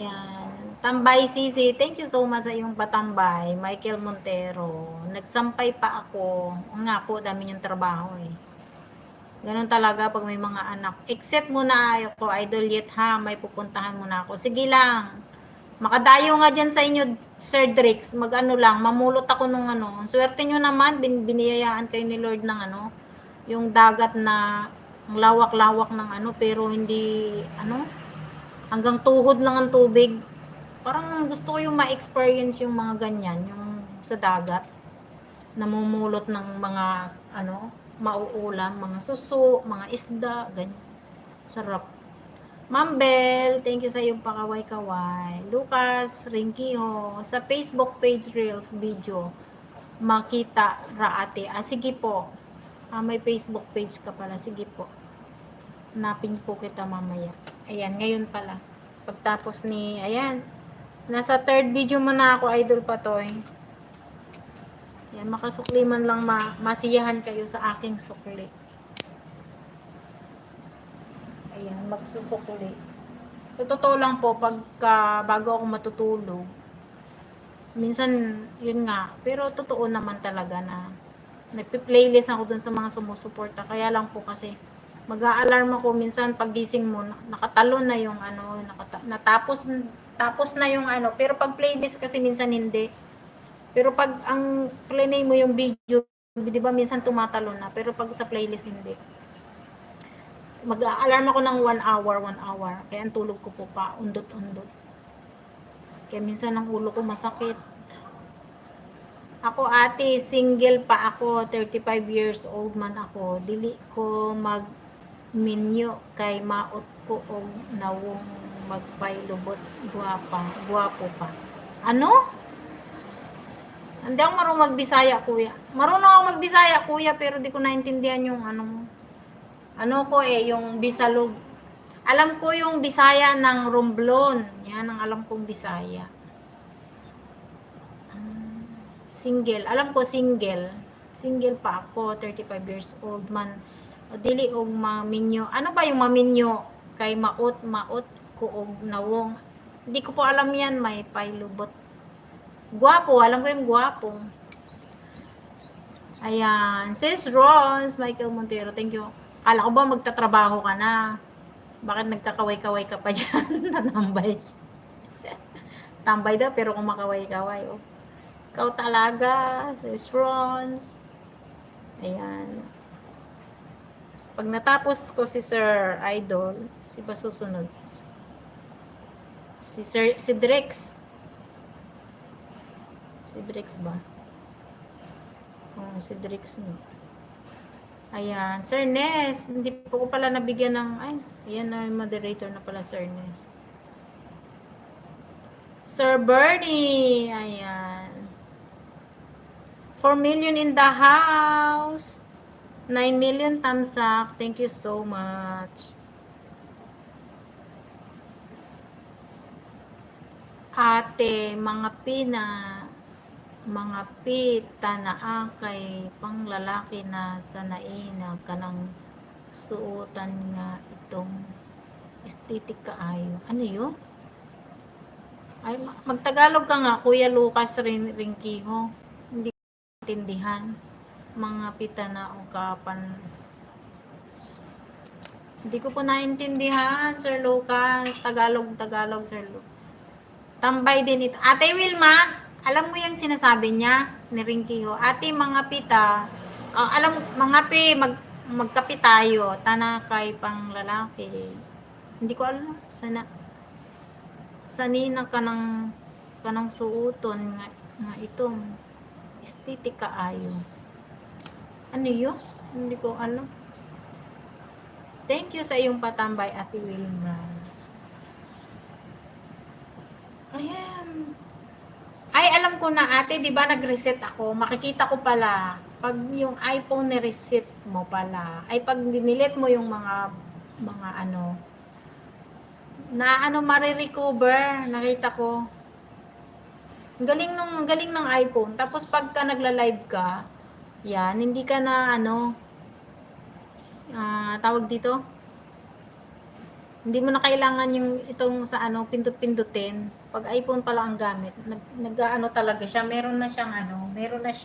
Yan. Tambay Sisi, thank you so much sa iyong patambay. Michael Montero, nagsampay pa ako. Nga po, dami yung trabaho eh. Ganun talaga pag may mga anak. Except muna ako, Idol Yet ha, may pupuntahan muna ako. Sige lang. Makadayo nga dyan sa inyo, Sir Drix, mag-ano lang, mamulot ako nung ano. Swerte nyo naman, biniyayaan kayo ni Lord ng ano, yung dagat na lawak-lawak ng ano, pero hindi, ano, hanggang tuhod lang ang tubig. Parang gusto ko yung ma-experience yung mga ganyan, yung sa dagat, namumulot ng mga, ano, mauulam, mga suso, mga isda, ganyan. Sarap. Ma'am thank you sa iyong pakaway-kaway. Lucas Ringkiho, sa Facebook page Reels video, makita raate. Sige po. May Facebook page ka pala. Sige po. Hanapin po kita mamaya. Ayan, ngayon pala. Pagtapos ni, ayan, nasa third video mo na ako, Idol Patoy. Ayan, makasukli man lang masiyahan kayo sa aking sukli. Ayan, magsusukli. So, totoo lang po, pagka bago ako matutulog, minsan, yun nga, pero totoo naman talaga na nagpi-playlist ako dun sa mga sumusuporta. Kaya lang po kasi, mag-a-alarm ako minsan pagising mo, nakatalon na yung ano, tapos na yung ano, pero pag playlist kasi minsan hindi. Pero pag ang play mo yung video, di ba minsan tumatalon na, pero pag sa playlist hindi. Mag-a-alarm ako ng 1 hour. Kaya ang tulog ko po pa, undot-undot. Kaya minsan ang ulo ko masakit. Ako ate, single pa ako, 35 years old man ako. Dili ko mag-minyo kay maot ko og nawong magpailubot guwapo pa. Ano? Hindi ako marunong magbisaya, kuya. Marunong ako magbisaya, kuya, pero di ko naintindihan yung ano mo. Ano ko yung Bisalog. Alam ko yung Bisaya ng Romblon. Yan ang alam kong Bisaya. Single. Alam ko single. Single pa ako, 35 years old man. O dili og maminyo. Ano ba yung maminyo? Kay maot ko og nawong. Hindi ko po alam yan, may pailubot. Guwapo, alam ko yung guwapo. Ayan. Sis Rose, Michael Montero, thank you. Kala ko ba magtatrabaho ka na? Bakit nagkakaway-kaway ka pa dyan? Nanambay. Tambay daw, pero kumakaway-kaway. Oh. Ikaw talaga, Sis Rose. Ayan. Pag natapos ko si Sir Idol, si ba susunod? Si Drex. Si Drex ba? Oh, si Drex no. Ayan, Sir Nes, hindi po ko pala nabigyan ng, ayan na moderator na pala, Sir Nes. Sir Bernie, ayan. 4 million in the house. 9 million thumbs up. Thank you so much. Ate, mga pita na kay panglalaki na sanaina kanang suotan nga itong aesthetic kaayo. Ano yun? Ay, magtagalog ka nga, Kuya Lucas Ringkiho. Hindi ko intindihan. Mga pita na ukapan. Hindi ko po naintindihan, Sir Lucas. Tagalog, Sir Lucas. Tambay din ito. Ate Wilma, alam mo yung sinasabi niya ni Ringkiho. Ate, mga pita, mga magkape tayo. Tana kay pang lalaki. Hindi ko alam. Sanina ka ng suoton nga itong aesthetic kaayo. Ano yun? Hindi ko alam. Thank you sa iyong patambay, Ate Wilma. Ayan. Ay, alam ko na ate, di ba nag-reset ako? Makikita ko pala, pag yung iPhone ni-reset mo pala, ay pag dinilit mo yung mga ano, na ano marirecover, nakita ko. Galing ng iPhone. Tapos pagka nagla-live ka, yan, hindi ka na ano, tawag dito, Hindi mo na kailangan yung itong sa ano, pindot-pindutin. 'Pag iPhone pala ang gamit, nag-aano talaga siya, meron na siyang ano, meron na siyang